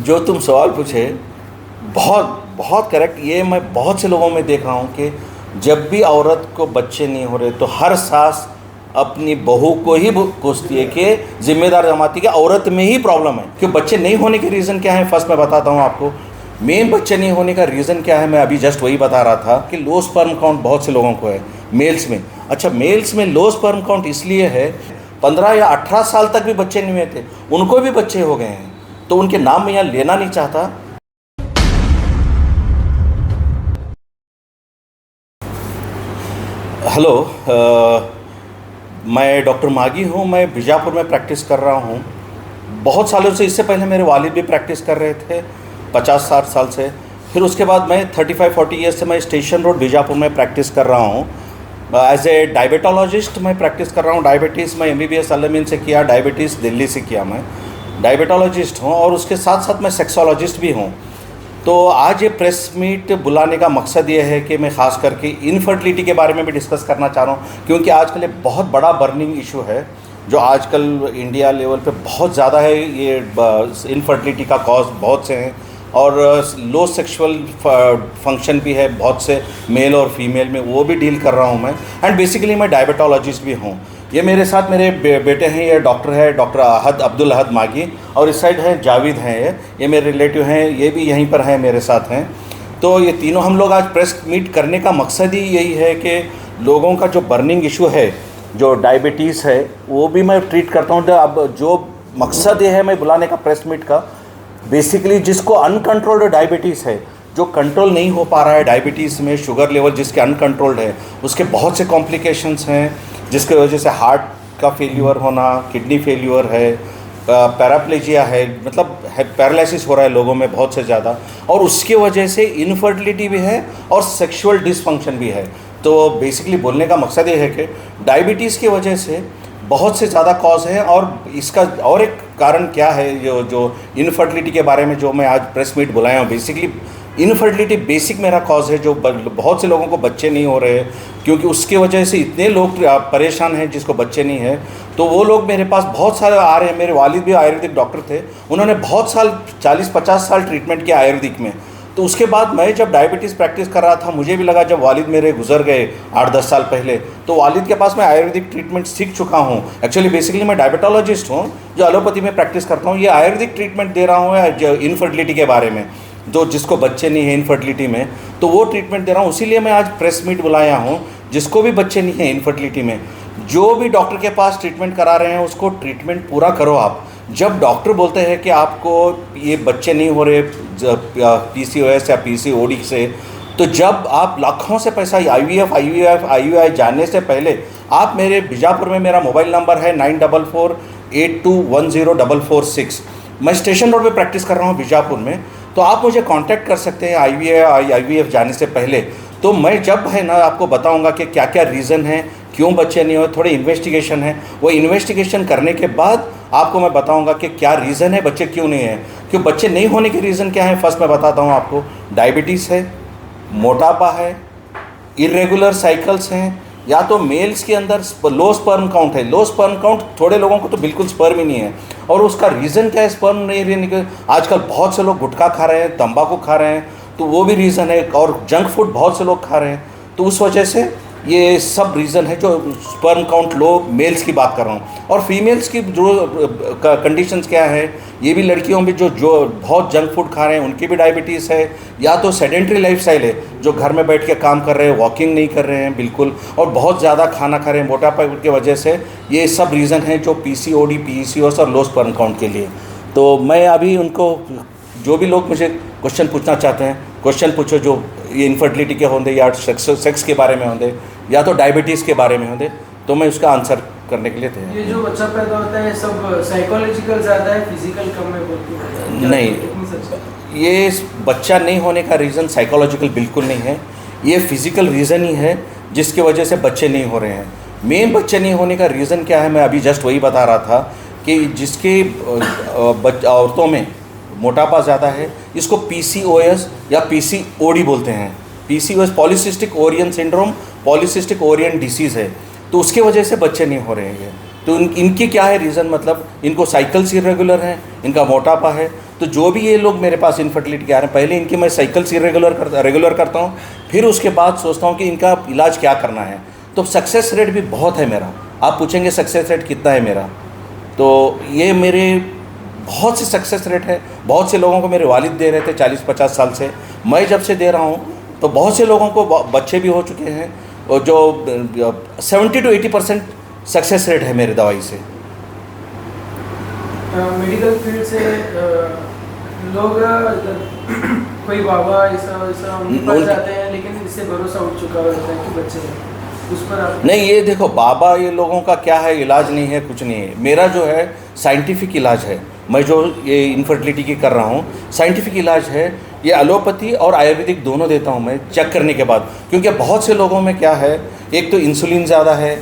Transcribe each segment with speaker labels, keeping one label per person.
Speaker 1: जो तुम सवाल पूछे, बहुत बहुत करेक्ट। ये मैं बहुत से लोगों में देख रहा हूँ कि जब भी औरत को बच्चे नहीं हो रहे तो हर सास अपनी बहू को ही कोसती है कि जिम्मेदार जमाती है कि औरत में ही प्रॉब्लम है। कि बच्चे नहीं होने के रीज़न क्या है, फर्स्ट मैं बताता हूँ आपको। मेन बच्चे नहीं होने का रीज़न क्या है, मैं अभी जस्ट वही बता रहा था कि लो स्पर्म काउंट बहुत से लोगों को है मेल्स में। अच्छा, मेल्स में लो स्पर्म काउंट इसलिए है, 15 या 18 साल तक भी बच्चे नहीं हुए थे, उनको भी बच्चे हो गए हैं, तो उनके नाम मैं यहाँ लेना नहीं चाहता। हेलो, मैं डॉक्टर मागी हूँ। मैं बीजापुर में प्रैक्टिस कर रहा हूँ बहुत सालों से। इससे पहले मेरे वालिद भी प्रैक्टिस कर रहे थे 50-60 साल से। फिर उसके बाद मैं 35-40 ईयर्स से मैं स्टेशन रोड बीजापुर में प्रैक्टिस कर रहा हूँ। एज ए डायबिटोलॉजिस्ट मैं प्रैक्टिस कर रहा हूँ। डायबिटीज़ मैं MBBS अल-अमीन से किया, डायबिटीज़ दिल्ली से किया। मैं डायबिटोलॉजिस्ट हूँ और उसके साथ साथ मैं सेक्सोलॉजिस्ट भी हूँ। तो आज ये प्रेस मीट बुलाने का मकसद ये है कि मैं ख़ास करके इनफर्टिलिटी के बारे में भी डिस्कस करना चाह रहा हूँ, क्योंकि आजकल एक बहुत बड़ा बर्निंग इशू है जो आजकल इंडिया लेवल पे बहुत ज़्यादा है। ये इनफर्टिलिटी का कॉज बहुत से हैं और लो सेक्सुअल फंक्शन भी है बहुत से मेल और फीमेल में, वो भी डील कर रहा हूँ मैं। एंड बेसिकली मैं डायबिटोलॉजिस्ट भी हूँ। ये मेरे साथ मेरे बेटे हैं, ये डॉक्टर है, डॉक्टर अब्दुल अहद मागी, और इस साइड है जावेद हैं, ये मेरे रिलेटिव हैं, ये भी यहीं पर हैं मेरे साथ हैं। तो ये तीनों हम लोग आज प्रेस मीट करने का मकसद ही यही है कि लोगों का जो बर्निंग इशू है, जो डायबिटीज़ है, वो भी मैं ट्रीट करता हूँ। अब जो मकसद ये है मैं बुलाने का प्रेस मीट का, बेसिकली जिसको अनकंट्रोल्ड डायबिटीज़ है, जो कंट्रोल नहीं हो पा रहा है डायबिटीज़ में, शुगर लेवल जिसके अनकंट्रोल्ड है, उसके बहुत से कॉम्प्लिकेशंस हैं, जिसकी वजह से हार्ट का फेल्यूर होना, किडनी फेल्यूर है, पैराप्लेजिया है, मतलब पैरालिसिस हो रहा है लोगों में बहुत से ज़्यादा, और उसकी वजह से इनफर्टिलिटी भी है और सेक्सुअल डिसफंक्शन भी है। तो बेसिकली बोलने का मकसद ये है कि डायबिटीज़ की वजह से बहुत से ज़्यादा कॉज है, और इसका और एक कारण क्या है, जो इनफर्टिलिटी के बारे में जो मैं आज प्रेस मीट बुलाया हूँ। बेसिकली इनफर्टिलिटी बेसिक मेरा कॉज है, जो बहुत से लोगों को बच्चे नहीं हो रहे, क्योंकि उसके वजह से इतने लोग परेशान हैं जिसको बच्चे नहीं हैं। तो वो लोग मेरे पास बहुत सारे आ रहे हैं। मेरे वालिद भी आयुर्वेदिक डॉक्टर थे, उन्होंने बहुत साल 40-50 साल ट्रीटमेंट किया आयुर्वेदिक में। तो उसके बाद मैं जब डायबिटीज़ प्रैक्टिस कर रहा था, मुझे भी लगा, जब वालिद मेरे गुजर गए 8-10 साल पहले, तो वालिद के पास मैं आयुर्वेदिक ट्रीटमेंट सीख चुका हूँ। एक्चुअली बेसिकली मैं डायबिटोलॉजिस्ट हूँ जो एलोपैथी में प्रैक्टिस करता हूँ। ये आयुर्वेदिक ट्रीटमेंट दे रहा हूँ इनफर्टिलिटी के बारे में, जो जिसको बच्चे नहीं है इनफर्टिलिटी में, तो वो ट्रीटमेंट दे रहा हूँ। इसीलिए मैं आज प्रेस मीट बुलाया हूँ। जिसको भी बच्चे नहीं हैं इनफर्टिलिटी में, जो भी डॉक्टर के पास ट्रीटमेंट करा रहे हैं, उसको ट्रीटमेंट पूरा करो आप। जब डॉक्टर बोलते हैं कि आपको ये बच्चे नहीं हो रहे PCOS या PCOD से, तो जब आप लाखों से पैसा IVI जानने से पहले आप मेरे बीजापुर में, मेरा मोबाइल नंबर है 9448210446। मैं स्टेशन रोड पे प्रैक्टिस कर रहा हूँ बीजापुर में, तो आप मुझे कांटेक्ट कर सकते हैं IVF जाने से पहले। तो मैं जब है ना आपको बताऊंगा कि क्या क्या रीज़न है, क्यों बच्चे नहीं हुए, थोड़े इन्वेस्टिगेशन है, वो इन्वेस्टिगेशन करने के बाद आपको मैं बताऊंगा कि क्या रीज़न है, बच्चे क्यों नहीं हैं। क्यों बच्चे नहीं होने के रीज़न क्या है, फर्स्ट मैं बताता हूँ आपको। डायबिटीज़ है, मोटापा है, इरेगुलर साइकिल्स हैं, या तो मेल्स के अंदर लो स्पर्म काउंट है। लो स्पर्म काउंट थोड़े लोगों को तो बिल्कुल स्पर्म ही नहीं है, और उसका रीज़न क्या है स्पर्म नहीं रहने के। आजकल बहुत से लोग गुटखा खा रहे हैं, तंबाकू खा रहे हैं, तो वो भी रीज़न है, और जंक फूड बहुत से लोग खा रहे हैं, तो उस वजह से ये सब रीज़न है जो स्पर्म काउंट लो। मेल्स की बात कर रहा हूँ। और फीमेल्स की जो कंडीशंस क्या है, ये भी लड़कियों में जो बहुत जंक फूड खा रहे हैं उनकी भी डायबिटीज़ है, या तो सेडेंट्री लाइफस्टाइल है, जो घर में बैठ के काम कर रहे हैं, वॉकिंग नहीं कर रहे हैं बिल्कुल, और बहुत ज़्यादा खाना खा रहे हैं, मोटापा की वजह से। ये सब रीज़न है जो PCOD, PCOS और लो स्पर्म काउंट के लिए। तो मैं अभी उनको, जो भी लोग मुझे क्वेश्चन पूछना चाहते हैं, क्वेश्चन पूछो, जो ये इनफर्टिलिटी के होंगे, या सेक्स के बारे में होंगे, या तो डायबिटीज़ के बारे में होंगे, तो मैं उसका आंसर करने के लिए तैयार।
Speaker 2: ये जो बच्चा पैदा होता है सब साइकोलॉजिकल ज़्यादा है, फिजिकल कम है बोलते हैं?
Speaker 1: नहीं, ये बच्चा नहीं होने का रीज़न साइकोलॉजिकल बिल्कुल नहीं है, ये फिज़िकल रीज़न ही है जिसकी वजह से बच्चे नहीं हो रहे हैं। मेन बच्चे नहीं होने का रीज़न क्या है, मैं अभी जस्ट वही बता रहा था कि जिसके औरतों में मोटापा ज़्यादा है, इसको PCOS या PCOD बोलते हैं। PCOS polycystic Orion syndrome, polycystic Orion disease है, तो उसके वजह से बच्चे नहीं हो रहे हैं। तो इनकी क्या है रीज़न, मतलब इनको साइकिल्स इरेगुलर हैं, इनका मोटापा है, तो जो भी ये लोग मेरे पास इनफर्टिलिटी के आ रहे हैं, पहले इनकी मैं साइकिल्स रेगुलर करता हूँ, फिर उसके बाद सोचता हूँ कि इनका इलाज क्या करना है। तो सक्सेस रेट भी बहुत है मेरा। आप पूछेंगे सक्सेस रेट कितना है मेरा, तो ये मेरे बहुत से सक्सेस रेट है। बहुत से लोगों को मेरे वालिद दे रहे थे 40-50 साल से, मैं जब से दे रहा हूँ तो बहुत से लोगों को बच्चे भी हो चुके हैं, और जो 70 to 80% सक्सेस रेट है मेरी दवाई से।
Speaker 2: मेडिकल फील्ड से लोग कोई बाबा ऐसा ऐसा उनके पास जाते हैं, लेकिन इससे भरोसा उठ चुका होता है कि बच्चे हैं, उस पर आप
Speaker 1: नहीं, ये देखो बाबा ये लोगों का क्या है, इलाज नहीं है, कुछ नहीं है। मेरा जो है साइंटिफिक इलाज है। मैं जो ये इनफर्टिलिटी की कर रहा हूँ साइंटिफिक इलाज है। ये एलोपैथी और आयुर्वेदिक दोनों देता हूँ मैं चेक करने के बाद, क्योंकि बहुत से लोगों में क्या है, एक तो इंसुलिन ज़्यादा है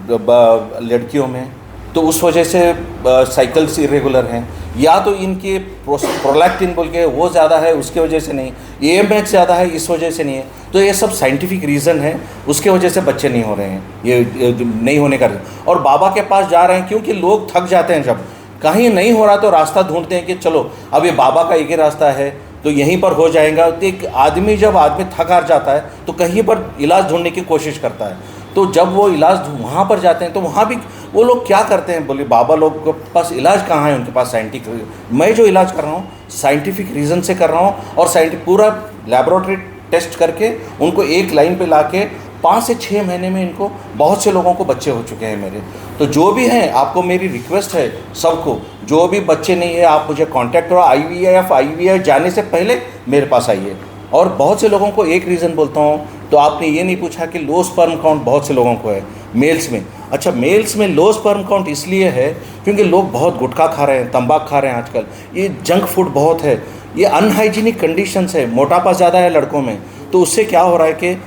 Speaker 1: लड़कियों में, तो उस वजह से साइकिल्स इरेगुलर हैं, या तो इनके प्रोलैक्टिन बोल के वो ज़्यादा है उसके वजह से नहीं, AMH ज़्यादा है इस वजह से नहीं है। तो ये सब साइंटिफिक रीज़न है, उसके वजह से बच्चे नहीं हो रहे हैं, ये नहीं होने का। और बाबा के पास जा रहे हैं क्योंकि लोग थक जाते हैं, जब कहीं नहीं हो रहा तो रास्ता ढूंढते हैं कि चलो अब ये बाबा का एक ही रास्ता है तो यहीं पर हो जाएगा। तो एक आदमी जब थक हार जाता है तो कहीं पर इलाज ढूंढने की कोशिश करता है, तो जब वो इलाज वहाँ पर जाते हैं तो वहाँ भी वो लोग क्या करते हैं, बोले बाबा लोग के पास इलाज कहाँ है, उनके पास साइंटिफिक। मैं जो इलाज कर रहा हूँ साइंटिफिक रीज़न से कर रहा हूँ, और साइंटिफिक पूरा लैबोरेटरी टेस्ट करके उनको एक लाइन पे लाके 5 से 6 महीने में इनको बहुत से लोगों को बच्चे हो चुके हैं मेरे। तो जो भी हैं, आपको मेरी रिक्वेस्ट है सबको, जो भी बच्चे नहीं है आप मुझे कांटेक्ट करो। IVF जाने से पहले मेरे पास आइए। और बहुत से लोगों को एक रीज़न बोलता हूँ, तो आपने ये नहीं पूछा कि लो स्पर्म काउंट बहुत से लोगों को है मेल्स में। अच्छा, मेल्स में लो स्पर्म काउंट इसलिए है क्योंकि लोग बहुत गुटखा खा रहे हैं, तंबाकू खा रहे हैं आजकल, ये जंक फूड बहुत है, ये अनहाइजीनिक कंडीशंस है, मोटापा ज़्यादा है लड़कों में। तो उससे क्या हो रहा है कि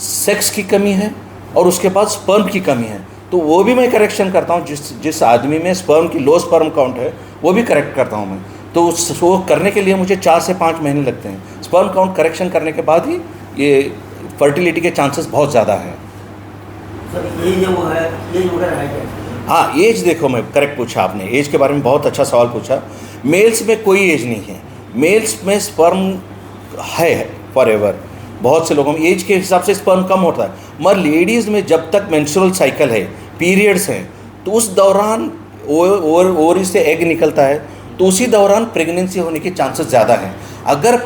Speaker 1: सेक्स की कमी है और उसके बाद स्पर्म की कमी है। तो वो भी मैं करेक्शन करता हूँ, जिस आदमी में स्पर्म की लो स्पर्म काउंट है वो भी करेक्ट करता हूँ मैं। तो वो करने के लिए मुझे 4 से 5 महीने लगते हैं। स्पर्म काउंट करेक्शन करने के बाद ही ये फर्टिलिटी के चांसेस बहुत ज़्यादा हैं।
Speaker 3: सर एज वो है, एज वगैरह है क्या?
Speaker 1: हाँ, एज देखो, मैं करेक्ट पूछा आपने, एज के बारे में बहुत अच्छा सवाल पूछा। मेल्स में कोई एज नहीं है, मेल्स में स्पर्म है फॉरएवर। बहुत से लोगों में एज के हिसाब से स्पर्म कम होता है, मगर लेडीज़ में जब तक मेंस्ट्रुअल साइकिल है, पीरियड्स हैं, तो उस दौरान ओवरी से एग निकलता है, तो उसी दौरान प्रेगनेंसी होने के चांसेस ज़्यादा हैं। अगर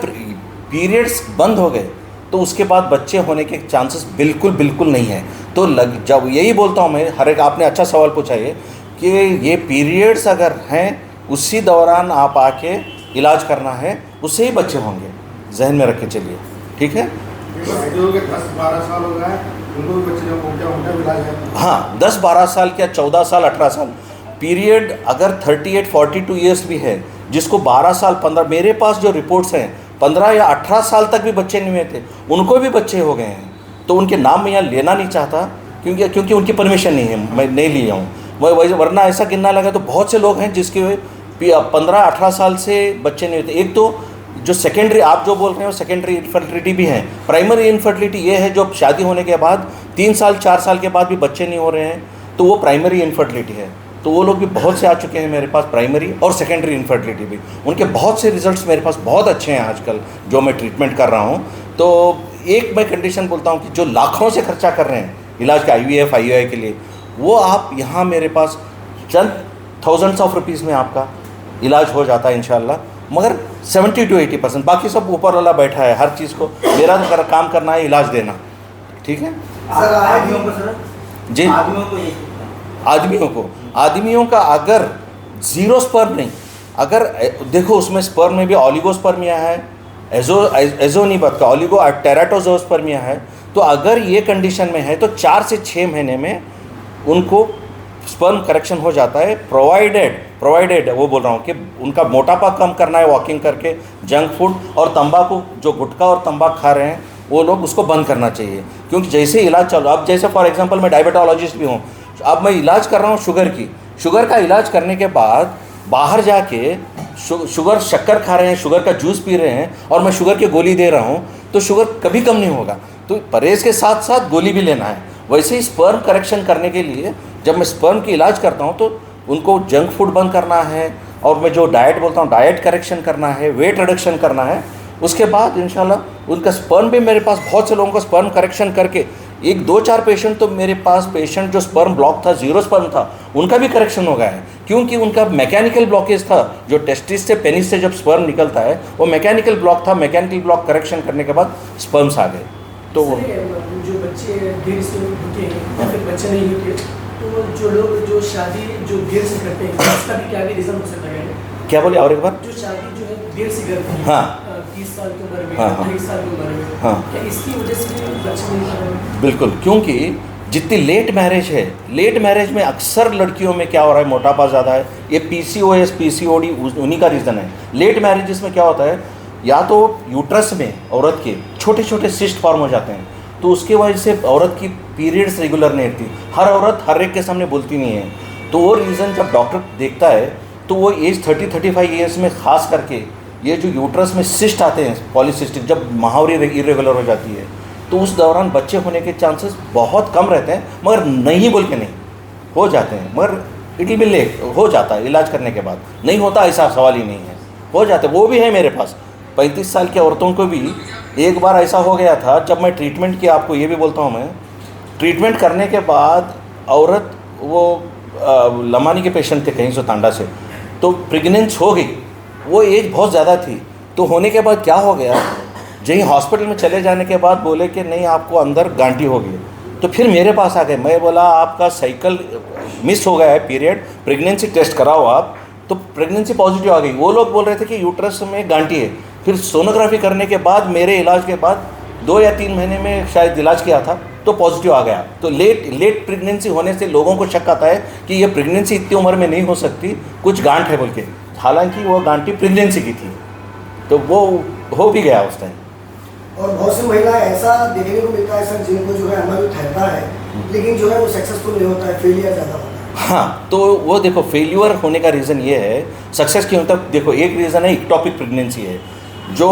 Speaker 1: पीरियड्स बंद हो गए तो उसके बाद बच्चे होने के चांसेस बिल्कुल नहीं है। तो जब यही बोलता हूँ मैं, हर एक आपने अच्छा सवाल पूछा ये कि ये पीरियड्स अगर हैं उसी दौरान आप आके इलाज करना है, उससे ही बच्चे होंगे, जहन में रख के चलिए, ठीक है।
Speaker 4: 10-12 साल हो गए उनको भी बच्चे जब हो गया इलाज है।
Speaker 1: हाँ, 10-12 साल क्या 14 साल 18 साल पीरियड, अगर 38-42 ईयर्स भी है जिसको 12 साल 15, मेरे पास जो रिपोर्ट्स हैं 15 या 18 साल तक भी बच्चे नहीं हुए थे, उनको भी बच्चे हो गए हैं। तो उनके नाम मैं यहाँ लेना नहीं चाहता क्योंकि उनकी परमिशन नहीं है, मैं नहीं लिया हूँ। वरना ऐसा गिनना लगा तो बहुत से लोग हैं जिसके 15-18 साल से बच्चे नहीं होते। एक तो जो सेकेंडरी आप जो बोल रहे हो सेकेंडरी इनफर्टिलिटी भी है। प्राइमरी इनफर्टिलिटी ये है जो शादी होने के बाद 3 साल 4 साल के बाद भी बच्चे नहीं हो रहे हैं, तो वो प्राइमरी इनफर्टिलिटी है। तो वो लोग भी बहुत से आ चुके हैं मेरे पास, प्राइमरी और सेकेंडरी इनफर्टिलिटी भी। उनके बहुत से रिजल्ट्स मेरे पास बहुत अच्छे हैं आजकल जो मैं ट्रीटमेंट कर रहा हूँ। तो एक मैं कंडीशन बोलता हूँ कि जो लाखों से खर्चा कर रहे हैं इलाज के IVF IUI के लिए, वो आप यहाँ मेरे पास चंद थाउजेंड्स ऑफ रुपीज़ में आपका इलाज हो जाता है इंशाल्लाह। मगर 70 to 80%, बाकी सब ऊपर वाला बैठा है, हर चीज़ को मेरा तो काम करना है, इलाज देना, ठीक है।
Speaker 3: सर आदमियों को, सर
Speaker 1: जी, आदमियों का अगर ज़ीरो स्पर्म नहीं, अगर देखो उसमें स्पर्म में भी ऑलिगोस्पर्मिया है, एजो नहीं बता, ऑलिगो टेराटोजोस्पर्मिया है। तो अगर ये कंडीशन में है तो 4 से 6 महीने में उनको स्पर्म करेक्शन हो जाता है, प्रोवाइडेड वो बोल रहा हूँ कि उनका मोटापा कम करना है वॉकिंग करके, जंक फूड और तंबाकू, जो गुटखा और तंबाकू खा रहे हैं वो लोग उसको बंद करना चाहिए। क्योंकि जैसे इलाज चलो, अब जैसे फॉर एग्जांपल मैं डायबिटोलॉजिस्ट भी हूँ, अब मैं इलाज कर रहा हूँ शुगर का इलाज करने के बाद बाहर जाके शक्कर खा रहे हैं, शुगर का जूस पी रहे हैं और मैं शुगर की गोली दे रहा हूँ, तो शुगर कभी कम नहीं होगा। तो परहेज़ के साथ साथ गोली भी लेना है। वैसे ही स्पर्म करेक्शन करने के लिए जब मैं स्पर्म की इलाज करता हूँ तो उनको जंक फूड बंद करना है और मैं जो डाइट बोलता हूँ, डाइट करेक्शन करना है, वेट रिडक्शन करना है, उसके बाद इंशाल्लाह उनका स्पर्म भी मेरे पास बहुत से लोगों का स्पर्म करेक्शन करके, एक 2-4 पेशेंट तो मेरे पास पेशेंट जो स्पर्म ब्लॉक था, 0 स्पर्म था, उनका भी करेक्शन हो गया है, क्योंकि उनका मैकेनिकल ब्लॉकेज था। जो टेस्टिस से पेनिस से जब स्पर्म निकलता है वो मैकेनिकल ब्लॉक था, मैकेनिकल ब्लॉक करेक्शन करने के बाद स्पर्म्स आ गए। तो
Speaker 2: सर, जो बच्चे देर से होते हैं या फिर बच्चे नहीं होते, तो जो लोग जो शादी जो देर से करते हैं, इसका भी क्या भी रीज़न हो सकता है?
Speaker 1: क्या बोले और एक बार?
Speaker 2: जो शादी जो है देर से करते हैं,
Speaker 1: हाँ।
Speaker 2: 30 साल की उम्र में,
Speaker 1: हाँ, हाँ।
Speaker 2: 30 साल की उम्र में,
Speaker 1: हाँ।
Speaker 2: क्या इसकी वजह से भी बच्चे नहीं कर रहे?
Speaker 1: बिल्कुल, क्योंकि जितनी लेट मैरिज है, लेट मैरिज में अक्सर लड़कियों में क्या हो रहा है, मोटापा ज़्यादा है, ये PCOS PCOD उन्हीं का रीज़न है। लेट मैरिजेस में क्या होता है, या तो यूट्रस में औरत के छोटे छोटे सिस्ट फॉर्म हो जाते हैं, तो उसके वजह से औरत की पीरियड्स रेगुलर नहीं रहती। हर औरत हर एक के सामने बोलती नहीं है, तो वो रीज़न जब डॉक्टर देखता है तो वो एज 30-35 ईयर्स में ख़ास करके ये जो यूट्रस में सिस्ट आते हैं, पॉलीसिस्टिक, जब महावरी इरेगुलर हो जाती है, तो उस दौरान बच्चे होने के चांसेस बहुत कम रहते हैं, मगर नहीं बोल के नहीं हो जाते हैं, मगर इट विल बी लेट, हो जाता है इलाज करने के बाद, नहीं होता ऐसा सवाल ही नहीं है, हो जाते। वो भी है मेरे पास 35 साल की औरतों को भी एक बार ऐसा हो गया था, जब मैं ट्रीटमेंट किया, आपको ये भी बोलता हूँ मैं, ट्रीटमेंट करने के बाद औरत वो लमानी के पेशेंट थे कहीं से, तांडा से, तो प्रेग्नेंस हो गई, वो एज बहुत ज़्यादा थी, तो होने के बाद क्या हो गया, जहीं हॉस्पिटल में चले जाने के बाद बोले कि नहीं आपको अंदर गांठी हो गई, तो फिर मेरे पास आ गए। मैं बोला आपका साइकिल मिस हो गया है पीरियड, प्रेगनेंसी टेस्ट कराओ आप, तो प्रेगनेंसी पॉजिटिव आ गई। वो लोग बोल रहे थे कि यूट्रस में गांठी है। फिर सोनोग्राफी करने के बाद, मेरे इलाज के बाद 2 या 3 महीने में शायद इलाज किया था, तो पॉजिटिव आ गया। तो लेट प्रेगनेंसी होने से लोगों को शक आता है कि ये प्रेगनेंसी इतनी उम्र में नहीं हो सकती, कुछ गांठ है बोल के, हालांकि वो गांठी प्रेगनेंसी की थी, तो वो हो भी गया उस टाइम।
Speaker 3: और बहुत सी महिला ऐसा देखने को मिलता है सर, जिनको जो है अमल ठहरता है, लेकिन जो है वो सक्सेसफुल नहीं होता है, फेलियर ज़्यादा होता है।
Speaker 1: हाँ, तो वो देखो फेल्यूर होने का रीज़न ये है, सक्सेस क्यों होता है, देखो एक रीज़न है इक्टोपिक प्रेगनेंसी है, जो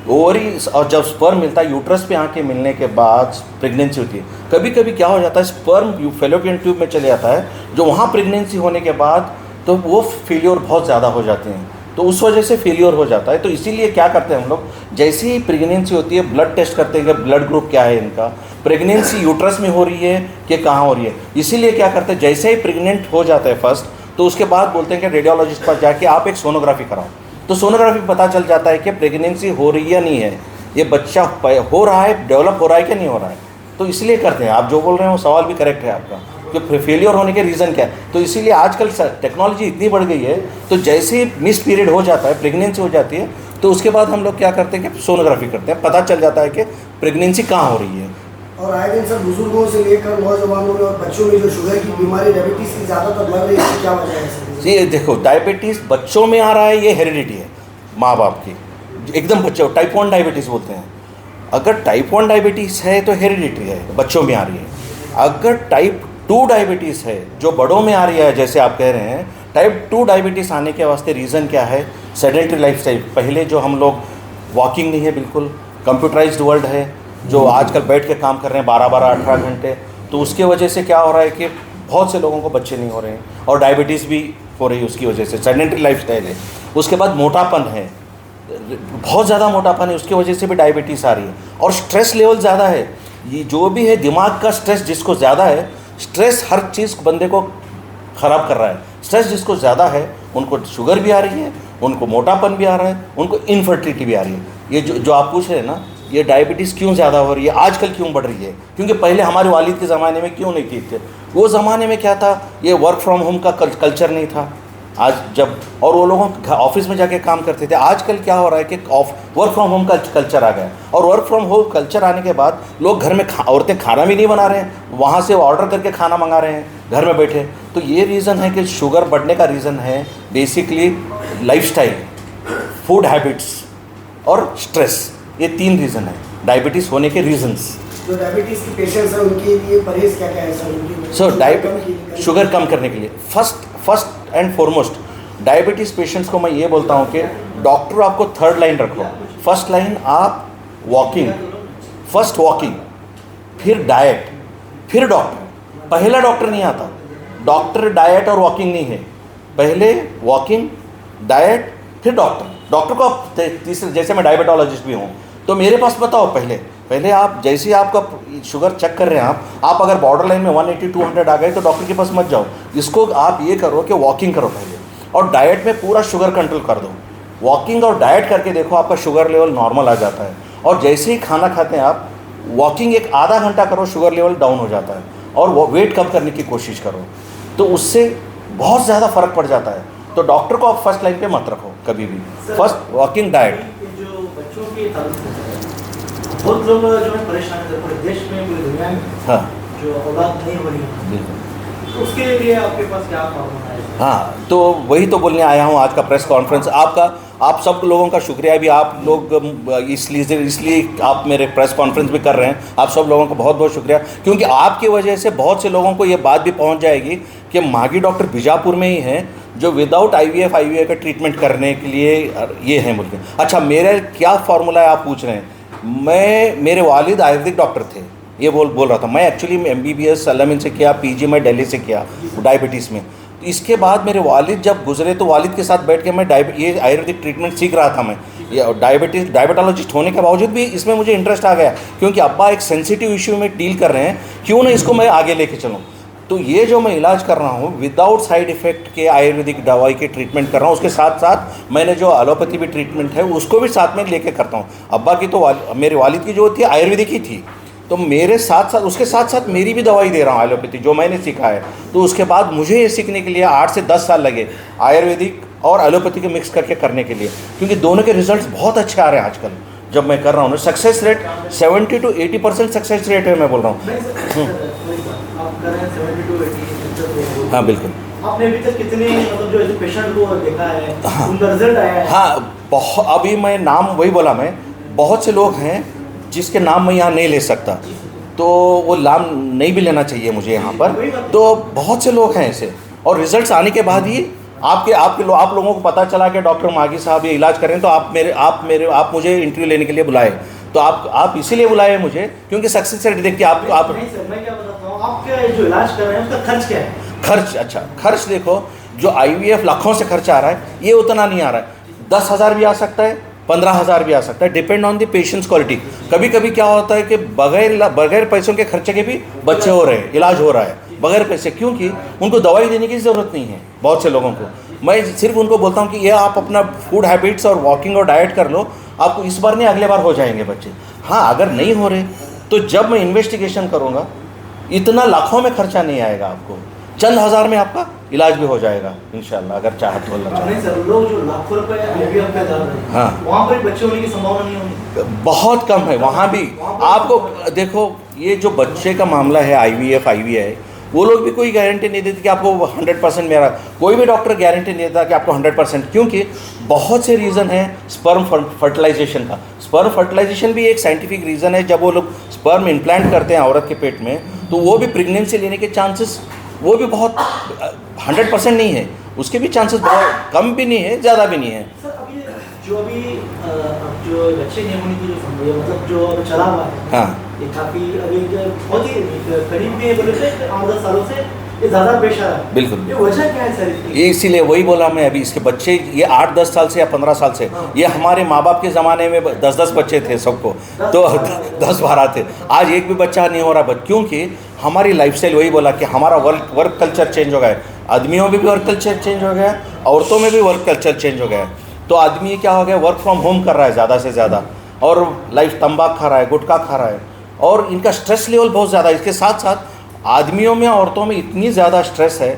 Speaker 1: ओवरी और जब स्पर्म मिलता है यूट्रस पे आके मिलने के बाद प्रेगनेंसी होती है। कभी कभी क्या हो जाता है, स्पर्म फैलोपियन ट्यूब में चले जाता है, जो वहाँ प्रेगनेंसी होने के बाद तो वो फेल्योर बहुत ज़्यादा हो जाते हैं, तो उस वजह से फेल्योर हो जाता है। तो इसीलिए क्या करते हैं हम लोग, जैसे ही प्रेगनेंसी होती है ब्लड टेस्ट करते हैं कि ब्लड ग्रुप क्या है इनका, प्रेगनेंसी यूट्रस में हो रही है कि कहाँ हो रही है। इसीलिए क्या करते हैं, जैसे ही प्रेग्नेंट हो जाता है फर्स्ट, तो उसके बाद बोलते हैं कि रेडियोलॉजिस्ट पास जाके आप एक सोनोग्राफी कराओ, तो सोनोग्राफी पता चल जाता है कि प्रेगनेंसी हो रही है या नहीं है, ये बच्चा हो रहा है, डेवलप हो रहा है कि नहीं हो रहा है। तो इसलिए करते हैं। आप जो बोल रहे हैं वो सवाल भी करेक्ट है आपका, कि फेलियर होने के रीज़न क्या है। तो इसीलिए आजकल टेक्नोलॉजी इतनी बढ़ गई है, तो जैसे ही मिस पीरियड हो जाता है, प्रेगनेंसी हो जाती है, तो उसके बाद हम लोग क्या करते हैं कि सोनोग्राफी करते हैं, पता चल जाता है कि प्रेगनेंसी कहाँ हो रही है।
Speaker 3: और आए दिन सर बुजुर्गों से लेकर नौजवानों में और बच्चों में जो शुगर की बीमारी, डायबिटीज़ की ज़्यादातर बढ़ रही है, इसकी क्या वजह है सर?
Speaker 1: ये देखो, डायबिटीज़ बच्चों में आ रहा है, ये हेरिडिटी है माँ बाप की, एकदम बच्चों, टाइप 1 डायबिटीज़ बोलते हैं। अगर टाइप 1 डायबिटीज़ है तो हेरिडिटी है, बच्चों में आ रही है। अगर टाइप 2 डायबिटीज़ है जो बड़ों में आ रही है, जैसे आप कह रहे हैं, टाइप 2 डायबिटीज़ आने के वास्ते रीज़न क्या है, सेडेंटरी लाइफस्टाइल। पहले जो हम लोग वॉकिंग नहीं है, बिल्कुल कंप्यूटराइज्ड वर्ल्ड है, जो आजकल बैठ के काम कर रहे हैं 12-12, 18 घंटे, तो उसके वजह से क्या हो रहा है कि बहुत से लोगों को बच्चे नहीं हो रहे हैं, और डायबिटीज़ भी हो रही है उसकी वजह से, सेडेंटरी लाइफस्टाइल है। उसके बाद मोटापन है, बहुत ज़्यादा मोटापन है, उसकी वजह से भी डायबिटीज़ आ रही है। और स्ट्रेस लेवल ज़्यादा है, ये जो भी है दिमाग का स्ट्रेस जिसको ज़्यादा है, स्ट्रेस हर चीज़ बंदे को ख़राब कर रहा है। स्ट्रेस जिसको ज़्यादा है उनको शुगर भी आ रही है, उनको मोटापन भी आ रहा है, उनको इनफर्टिलिटी भी आ रही है। ये जो आप पूछ रहे हैं ना, ये डायबिटीज़ क्यों ज़्यादा हो रही है, आजकल क्यों बढ़ रही है, क्योंकि पहले हमारे वालिद के ज़माने में क्यों नहीं थे। वो ज़माने में क्या था, ये वर्क फ्रॉम होम का कल्चर नहीं था। आज जब और वो लोग ऑफिस में जाके काम करते थे, आजकल क्या हो रहा है कि वर्क फ्रॉम होम का कल्चर आ गया, और वर्क फ्रॉम होम कल्चर आने के बाद लोग घर में औरतें खाना भी नहीं बना रहे हैं, वहाँ से ऑर्डर करके खाना मंगा रहे हैं घर में बैठे। तो ये रीज़न है कि शुगर बढ़ने का रीज़न है बेसिकली लाइफस्टाइल, फूड हैबिट्स और स्ट्रेस, ये 3 रीज़न है डायबिटीज़ होने के रीजंस।
Speaker 3: जो डायबिटीज़ के पेशेंट्स हैं उनके लिए परहेज क्या क्या है सर?
Speaker 1: सो शुगर कम करने के लिए first and foremost diabetes patients को मैं ये बोलता हूँ कि डॉक्टर आपको 3rd लाइन रखो। फर्स्ट लाइन आप वॉकिंग, फर्स्ट वॉकिंग, फिर डाइट, फिर डॉक्टर। पहला डॉक्टर नहीं आता, डॉक्टर डाइट और वॉकिंग नहीं है, पहले वॉकिंग डाइट, फिर डॉक्टर को आप तीसरे, जैसे मैं डायबिटोलॉजिस्ट भी हूँ, तो मेरे पास बताओ पहले आप जैसे ही आपका शुगर चेक कर रहे हैं आप अगर बॉर्डर लाइन में 180-200 आ गए तो डॉक्टर के पास मत जाओ। इसको आप ये करो कि वॉकिंग करो पहले, और डाइट में पूरा शुगर कंट्रोल कर दो। वॉकिंग और डाइट करके देखो आपका शुगर लेवल नॉर्मल आ जाता है। और जैसे ही खाना खाते हैं आप वॉकिंग एक आधा घंटा करो, शुगर लेवल डाउन हो जाता है। और वो वेट कम करने की कोशिश करो, तो उससे बहुत ज़्यादा फ़र्क पड़ जाता है। तो डॉक्टर को आप फर्स्ट लाइन पे मत रखो कभी भी, फर्स्ट वॉकिंग, डाइट।
Speaker 5: जो बच्चों की बहुत लोग जो है परेशान है पूरे देश में, पूरी दुनिया में,
Speaker 1: हाँ
Speaker 5: जो औलाद नहीं हो रही है,
Speaker 1: बिल्कुल।
Speaker 5: तो उसके लिए आपके पास क्या फॉर्मूला है?
Speaker 1: हाँ, तो वही तो बोलने आया हूँ आज का प्रेस कॉन्फ्रेंस। आप सब लोगों का शुक्रिया भी, आप लोग इसलिए आप मेरे प्रेस कॉन्फ्रेंस भी कर रहे हैं। आप सब लोगों का बहुत बहुत शुक्रिया, क्योंकि आपकी वजह से बहुत से लोगों को ये बात भी पहुंच जाएगी कि मागी डॉक्टर बीजापुर में ही हैं जो विदाउट IVF का ट्रीटमेंट करने के लिए ये हैं बोल के। अच्छा, मेरा क्या फार्मूला है आप पूछ रहे हैं। मेरे वालिद आयुर्वेदिक डॉक्टर थे, ये बोल रहा था। मैं एक्चुअली MBBS सलामिन से किया, PG मैं दिल्ली से किया डायबिटीज़ में। तो इसके बाद मेरे वालिद जब गुजरे तो वालिद के साथ बैठ के मैं ये आयुर्वेदिक ट्रीटमेंट सीख रहा था। मैं ये डायबिटोलॉजिस्ट होने के बावजूद भी इसमें मुझे इंटरेस्ट आ गया, क्योंकि अब्बा एक सेंसिटिव इशू में डील कर रहे हैं, क्यों ना इसको मैं आगे लेके चलूँ। तो ये जो मैं इलाज कर रहा हूँ विदाउट साइड इफ़ेक्ट के आयुर्वेदिक दवाई के ट्रीटमेंट कर रहा हूँ। उसके साथ साथ मैंने जो एलोपैथी भी ट्रीटमेंट है उसको भी साथ में लेके करता हूँ। अब्बा की तो मेरे वालिद की जो थी आयुर्वेदिक ही थी, तो मेरे साथ साथ उसके साथ साथ मेरी भी दवाई दे रहा हूँ एलोपैथी जो मैंने सीखा है। तो उसके बाद मुझे ये सीखने के लिए 8 से 10 साल लगे आयुर्वेदिक और एलोपैथी के मिक्स करके करने के लिए, क्योंकि दोनों के रिजल्ट्स बहुत अच्छे आ रहे हैं आजकल जब मैं कर रहा हूँ। Success rate 70 to 80% success rate है, मैं बोल रहा हूँ। हाँ बिल्कुल।
Speaker 5: आपने अभी तक कितने मतलब जो पेशेंट को देखा है, उनका रिजल्ट आया है?
Speaker 1: हाँ, अभी मैं नाम वही बोला, मैं बहुत से लोग हैं जिसके नाम मैं यहाँ नहीं ले सकता, तो वो नाम नहीं भी लेना चाहिए मुझे यहाँ पर। तो बहुत से लोग हैं ऐसे, और रिजल्ट्स आने के बाद ही आप लोगों को पता चला कि डॉक्टर मागी साहब ये इलाज करें, तो आप मुझे इंटरव्यू लेने के लिए बुलाए। तो आप इसीलिए बुलाए मुझे क्योंकि सक्सेस रेट देख के आप
Speaker 5: नहीं सर, मैं क्या बताता हूँ, आपके जो इलाज कर रहे हैं उसका खर्च क्या है?
Speaker 1: खर्च देखो, जो IVF लाखों से खर्च आ रहा है ये उतना नहीं आ रहा है। 10,000 भी आ सकता है, 15,000 भी आ सकता है, depend on the patients quality. कभी कभी क्या होता है कि बगैर पैसों के खर्चे के भी बच्चे हो रहे हैं, इलाज हो रहा है बगैर पैसे, क्योंकि उनको दवाई देने की ज़रूरत नहीं है। बहुत से लोगों को मैं सिर्फ उनको बोलता हूँ कि ये आप अपना फूड हैबिट्स और वॉकिंग और डाइट कर लो, आपको इस बार नहीं अगले बार हो जाएंगे बच्चे। हाँ, अगर नहीं हो रहे तो जब मैं इन्वेस्टिगेशन करूँगा इतना लाखों में खर्चा नहीं आएगा, आपको चंद हज़ार में आपका इलाज भी हो जाएगा इंशाल्लाह, अगर चाहत तो अल्लाह चाहे।
Speaker 5: नहीं सर, लोग जो लाखों रुपए IVF पे डाल रहे हैं,
Speaker 1: हाँ,
Speaker 5: वहाँ पर बच्चे होने की संभावना नहीं होगी?
Speaker 1: बहुत कम है वहाँ भी। आपको देखो, ये जो बच्चे का मामला है IVF IVI, वो लोग भी कोई गारंटी नहीं देते कि आपको 100%, मेरा कोई भी डॉक्टर गारंटी नहीं देता कि आपको 100%, क्योंकि बहुत से रीज़न है स्पर्म फर्टिलाइजेशन का। स्पर्म फर्टिलाइजेशन भी एक साइंटिफिक रीज़न है। जब वो लोग स्पर्म इम्प्लांट करते हैं औरत के पेट में, तो वो भी प्रेगनेंसी लेने के चांसेस वो भी बहुत 100% नहीं है, उसके भी चांसेस बहुत कम भी नहीं है, ज़्यादा भी नहीं है।
Speaker 5: सर अभी जो बच्चे नहीं होने की जो संभव मतलब जो अब चला हुआ है,
Speaker 1: हाँ,
Speaker 5: ये काफ़ी अभी बहुत ही करीब में बोले थे 8-10 सालों से ये ज़्यादा पेश आ रहा है।
Speaker 1: बिल्कुल।
Speaker 5: ये वजह क्या है सर इसकी?
Speaker 1: ये इसीलिए वही बोला मैं अभी, इसके बच्चे ये 8-10 साल से या 15 साल से, ये हमारे माँ बाप के ज़माने में 10-10 बच्चे थे सबको, तो 10-12 थे। आज एक भी बच्चा नहीं हो रहा, क्योंकि हमारी लाइफस्टाइल, वही बोला कि हमारा वर्क कल्चर चेंज हो गया है। आदमियों में भी वर्क कल्चर चेंज हो गया है, औरतों में भी वर्क कल्चर चेंज हो गया है। तो आदमी क्या हो गया, वर्क फ्रॉम होम कर रहा है ज़्यादा से ज़्यादा, और लाइफ तंबाकू खा रहा है, गुटखा खा रहा है, और इनका स्ट्रेस लेवल बहुत ज़्यादा है। इसके साथ साथ आदमियों में औरतों में इतनी ज़्यादा स्ट्रेस है।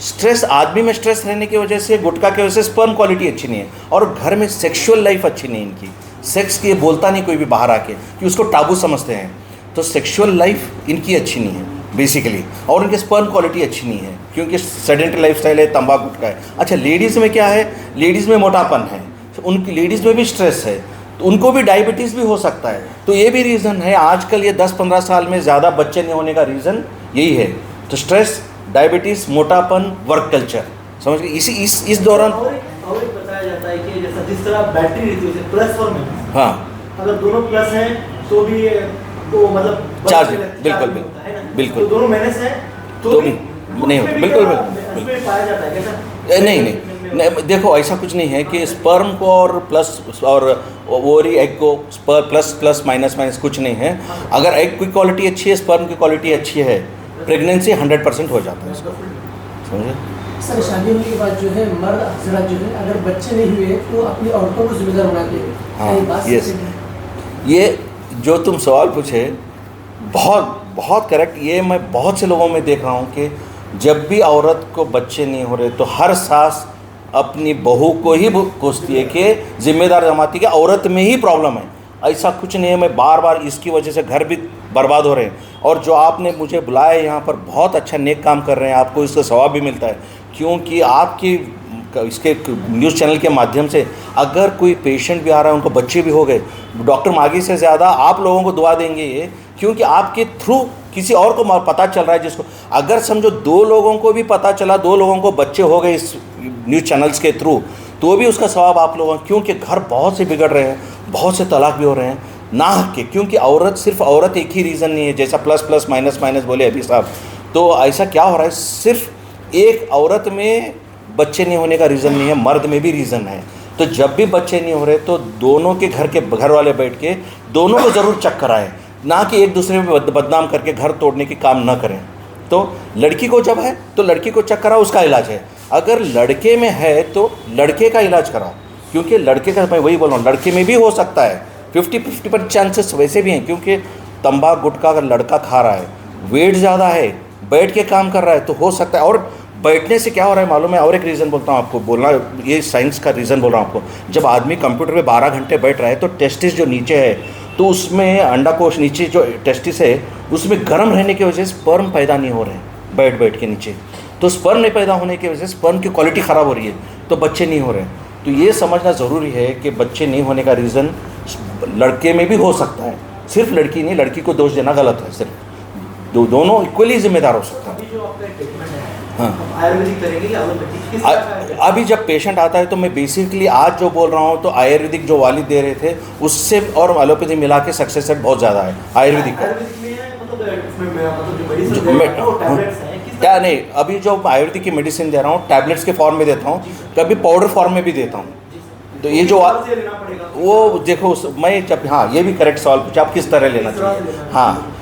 Speaker 1: स्ट्रेस आदमी में स्ट्रेस रहने की वजह से, गुटखा की वजह से स्पर्म क्वालिटी अच्छी नहीं है, और घर में सेक्सुअल लाइफ अच्छी नहीं है इनकी। सेक्स की बोलता नहीं कोई भी बाहर आके, कि उसको टाबू समझते हैं। तो सेक्सुअल लाइफ इनकी अच्छी नहीं है बेसिकली, और उनके स्पर्म क्वालिटी अच्छी नहीं है, क्योंकि सेडेंटरी लाइफस्टाइल है, तंबाकू गुटखा है। अच्छा, लेडीज़ में क्या है, लेडीज़ में मोटापन है, उनकी लेडीज़ में भी स्ट्रेस है, तो उनको भी डायबिटीज़ भी हो सकता है। तो ये भी रीज़न है। आजकल ये 10-15 साल में ज़्यादा बच्चे नहीं होने का रीज़न यही है। तो स्ट्रेस, डायबिटीज़, मोटापन, वर्क कल्चर, समझ गए। इस दौरान
Speaker 5: और एक बताया जाता है कि जैसा जिस तरह बैटरी रहती है प्लस और माइनस,
Speaker 1: हाँ,
Speaker 5: अगर दोनों प्लस हैं तो भी वो मतलब
Speaker 1: चार्ज
Speaker 5: बिल्कुल,
Speaker 1: बिल्कुल,
Speaker 5: तो दोनों माइनस हैं
Speaker 1: तो भी नहीं होता, बिल्कुल
Speaker 5: इसमें पाया जाता है कैसा?
Speaker 1: नहीं, नहीं देखो ऐसा कुछ नहीं है कि स्पर्म को और प्लस और ओवरी एग को प्लस प्लस माइनस माइनस कुछ नहीं है। अगर एग की क्वालिटी अच्छी है, स्पर्म की क्वालिटी अच्छी है, प्रेगनेंसी 100% हो जाता है इसका, समझे।
Speaker 2: सर शादी होने के बाद जो है मर्द हजरत जो है अगर बच्चे नहीं हुए तो अपनी औरतों को जिम्मेदार बनाते हैं।
Speaker 1: हाँ यस, ये जो तुम सवाल पूछे बहुत बहुत करेक्ट। ये मैं बहुत से लोगों में देख रहा हूँ कि जब भी औरत को बच्चे नहीं हो रहे तो हर सास अपनी बहू को ही कोसती है कि जिम्मेदार जमाती है कि औरत में ही प्रॉब्लम है। ऐसा कुछ नहीं है, मैं बार बार इसकी वजह से घर भी बर्बाद हो रहे हैं। और जो आपने मुझे बुलाया यहाँ पर, बहुत अच्छा नेक काम कर रहे हैं, आपको इसका सवाब भी मिलता है, क्योंकि आपकी इसके न्यूज़ चैनल के माध्यम से अगर कोई पेशेंट भी आ रहा है, उनको बच्चे भी हो गए, डॉक्टर मागी से ज़्यादा आप लोगों को दुआ देंगे ये, क्योंकि आपके थ्रू किसी और को पता चल रहा है जिसको, अगर समझो 2 लोगों को भी पता चला, 2 लोगों को बच्चे हो गए इस न्यूज़ चैनल्स के थ्रू, तो भी उसका सवाब आप लोगों, क्योंकि घर बहुत से बिगड़ रहे हैं, बहुत से तलाक भी हो रहे हैं ना हक के, क्योंकि औरत सिर्फ औरत एक ही रीज़न नहीं है, जैसा प्लस प्लस माइनस माइनस बोले अभी साहब। तो ऐसा क्या हो रहा है, सिर्फ एक औरत में बच्चे नहीं होने का रीज़न नहीं है, मर्द में भी रीज़न है। तो जब भी बच्चे नहीं हो रहे तो दोनों के घर वाले बैठ के दोनों को ज़रूर चेक कराएं, ना कि एक दूसरे में बदनाम करके घर तोड़ने की काम ना करें। तो लड़की को जब है तो लड़की को चेक कराओ, उसका इलाज है। अगर लड़के में है तो लड़के का इलाज कराओ, क्योंकि लड़के का, मैं वही बोल रहा हूँ, लड़के में भी हो सकता है, 50-50% चांसेस वैसे भी हैं, क्योंकि तंबाकू गुटखा अगर लड़का खा रहा है, वेट ज़्यादा है, बैठ के काम कर रहा है, तो हो सकता है। और बैठने से क्या हो रहा है मालूम है, और एक रीज़न बोलता हूँ आपको, बोलना ये साइंस का रीज़न बोल रहा हूँ आपको। जब आदमी कंप्यूटर पे 12 घंटे बैठ रहा है तो टेस्टिस जो नीचे है, तो उसमें अंडाकोश नीचे जो टेस्टिस है उसमें गर्म रहने की वजह से स्पर्म पैदा नहीं हो रहे हैं बैठ के नीचे। तो स्पर्म नहीं पैदा होने की वजह से स्पर्म की क्वालिटी ख़राब हो रही है, तो बच्चे नहीं हो रहे हैं। तो ये समझना ज़रूरी है कि बच्चे नहीं होने का रीज़न लड़के में भी हो सकता है, सिर्फ लड़की नहीं, लड़की को दोष देना गलत है, सिर्फ दोनों इक्वली जिम्मेदार हो सकता है। हाँ,
Speaker 5: आयुर्वेदिक करेंगे या एलोपैथिक, किस तरह का?
Speaker 1: अभी जब पेशेंट आता है तो मैं बेसिकली आज जो बोल रहा हूँ तो आयुर्वेदिक जो वालिद दे रहे थे उससे और एलोपैथी मिला के सक्सेस रेट बहुत ज़्यादा है आयुर्वेदिक का। क्या नहीं, अभी जो आयुर्वेदिक की मेडिसिन दे रहा हूँ टैबलेट्स के फॉर्म में देता हूँ, कभी पाउडर फॉर्म में भी देता हूँ। तो ये जो वो देखो मैं जब, हाँ ये भी करेक्ट सवाल पूछा, आप किस तरह लेना चाहिए। हाँ,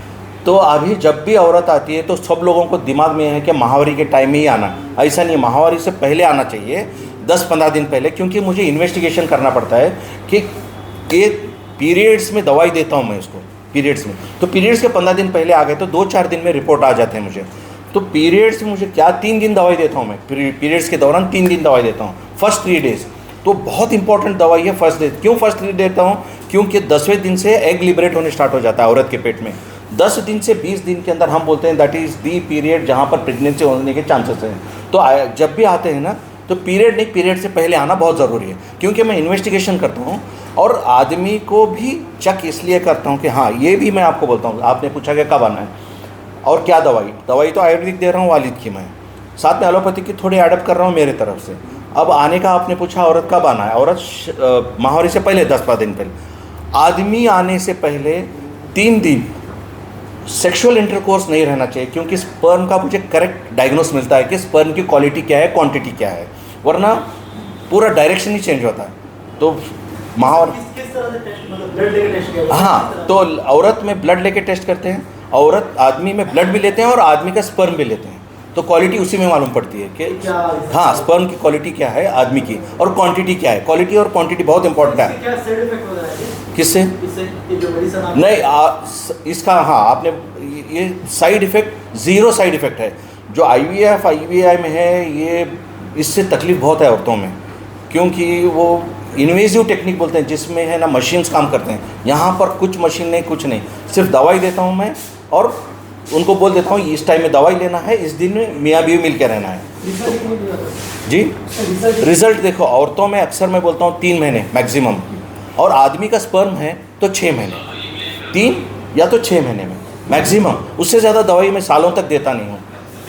Speaker 1: तो अभी जब भी औरत आती है तो सब लोगों को दिमाग में है कि महावारी के टाइम में ही आना, ऐसा नहीं, महावारी से पहले आना चाहिए, 10-15 दिन पहले, क्योंकि मुझे इन्वेस्टिगेशन करना पड़ता है कि पीरियड्स में दवाई देता हूँ मैं उसको, पीरियड्स में, तो पीरियड्स के 15 दिन पहले आ गए तो 2-4 दिन में रिपोर्ट आ जाते हैं मुझे। तो पीरियड्स में मुझे क्या 3 दिन दवाई देता हूँ मैं, पीरियड्स के दौरान 3 दिन दवाई देता हूँ, फर्स्ट 3 डेज़। तो बहुत इंपॉर्टेंट दवाई है फर्स्ट डे। क्यों फर्स्ट डे देता हूँ, क्योंकि 10वें दिन से एग लिबरेट होने स्टार्ट हो जाता है औरत के पेट में। 10 दिन से 20 दिन के अंदर हम बोलते हैं दैट इज़ दी पीरियड जहाँ पर प्रेगनेंसी होने के चांसेस हैं। तो जब भी आते हैं ना तो पीरियड नहीं, पीरियड से पहले आना बहुत ज़रूरी है, क्योंकि मैं इन्वेस्टिगेशन करता हूँ और आदमी को भी चेक इसलिए करता हूँ कि हाँ, ये भी मैं आपको बोलता हूँ, आपने पूछा कि कब आना है और क्या दवाई तो आयुर्वेदिक दे रहा हूँ वालिद की, मैं साथ में एलोपैथी की थोड़ी एडप्ट कर रहा हूँ मेरे तरफ से। अब आने का आपने पूछा औरत कब आना है, औरत महावारी से पहले 10-15 दिन पहले। आदमी आने से पहले 3 दिन सेक्सुअल इंटरकोर्स नहीं रहना चाहिए, क्योंकि स्पर्म का मुझे करेक्ट डायग्नोस मिलता है कि स्पर्म की क्वालिटी क्या है, क्वांटिटी क्या है, वरना पूरा डायरेक्शन ही चेंज होता है। तो महावारी
Speaker 5: किस तरह से टेस्ट, मतलब ब्लड लेके टेस्ट किया?
Speaker 1: हाँ, तो औरत में ब्लड लेके टेस्ट करते हैं, औरत आदमी में ब्लड भी लेते हैं और आदमी का स्पर्म भी लेते हैं, तो क्वालिटी उसी में मालूम पड़ती है कि हाँ स्पर्म की क्वालिटी क्या है आदमी की और क्वांटिटी क्या है। क्वालिटी और क्वांटिटी बहुत इंपॉर्टेंट है।
Speaker 5: क्या साइड इफेक्ट हो रहा है
Speaker 1: किससे?
Speaker 5: ये जो मेडिसिन आप
Speaker 1: नहीं इसका, हाँ आपने ये side effect, zero side effect है। जो IVI में है, ये इससे तकलीफ बहुत है औरतों में, क्योंकि वो इन्वेजिव टेक्निक बोलते हैं जिसमें है ना मशीन्स काम करते हैं। यहाँ पर कुछ मशीन नहीं, कुछ नहीं, सिर्फ दवाई देता हूँ मैं और उनको बोल देता हूँ इस टाइम में दवाई लेना है, इस दिन में मियाँ बीवी मिल के रहना है। जी रिजल्ट देखो, औरतों में अक्सर मैं बोलता हूँ 3 महीने मैक्सिमम, और आदमी का स्पर्म है तो 6 महीने, 3 या तो 6 महीने में मैक्सिमम, उससे ज़्यादा दवाई मैं सालों तक देता नहीं हूँ।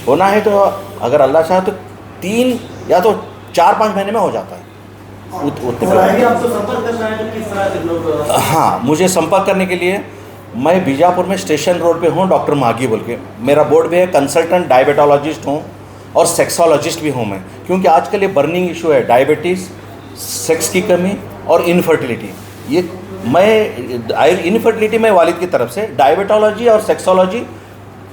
Speaker 1: होना है तो अगर अल्लाह चाहे तो 3 या तो 4-5 महीने में हो जाता है।
Speaker 5: आपको संपर्क करना है तो किस तरह से लोग?
Speaker 1: हाँ, मुझे संपर्क करने के लिए मैं बीजापुर में स्टेशन रोड पे हूँ, डॉक्टर मागी बोल के मेरा बोर्ड भी है, कंसल्टेंट डायबिटोलॉजिस्ट हूँ। और सेक्सोलॉजिस्ट भी हूँ मैं, क्योंकि आजकल ये बर्निंग इशू है, डायबिटीज़, सेक्स की कमी और इनफर्टिलिटी। ये मैं इनफर्टिलिटी में वालिद की तरफ से, डायबिटोलॉजी और सेक्सोलॉजी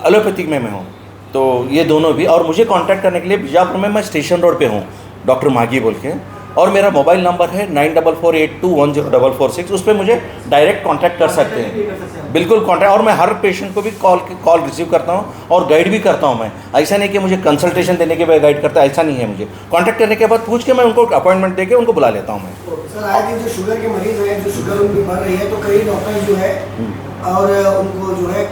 Speaker 1: एलोपैथिक में मैं हूँ, तो ये दोनों भी। और मुझे कांटेक्ट करने के लिए बीजापुर में मैं स्टेशन रोड पे हूँ, डॉक्टर मागी बोल के, और मेरा मोबाइल नंबर है 9448210446। उस पर मुझे डायरेक्ट कांटेक्ट कर सकते हैं, बिल्कुल कांटेक्ट। और मैं हर पेशेंट को भी कॉल रिसीव करता हूँ और गाइड भी करता हूँ मैं। ऐसा नहीं कि मुझे कंसल्टेशन देने के बाद गाइड करता, ऐसा नहीं है। मुझे कांटेक्ट करने के बाद पूछ के मैं उनको अपॉइंटमेंट दे के उनको बुला लेता हूँ मैं।
Speaker 3: सर आए दिन जो शुगर के मरीज हैं, जो शुगर उनकी बढ़ रही है, तो कई डॉक्टर जो है और उनको जो है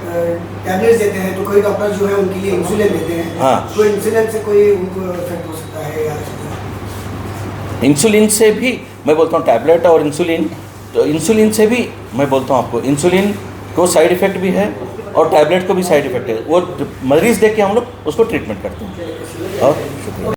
Speaker 3: टैबलेट्स देते हैं, तो कई डॉक्टर जो है उनके लिए इंसुलिन देते हैं।
Speaker 1: हाँ।
Speaker 3: तो इंसुलिन से कोई उनको इफेक्ट हो सकता है या
Speaker 1: इंसुलिन से भी मैं बोलता हूँ, टैबलेट और इंसुलिन, तो इंसुलिन से भी मैं बोलता हूँ आपको, इंसुलिन को साइड इफ़ेक्ट भी है और टैबलेट को भी साइड इफ़ेक्ट है। वो मरीज़ देख के हम लोग उसको ट्रीटमेंट करते हैं। और शुक्रिया।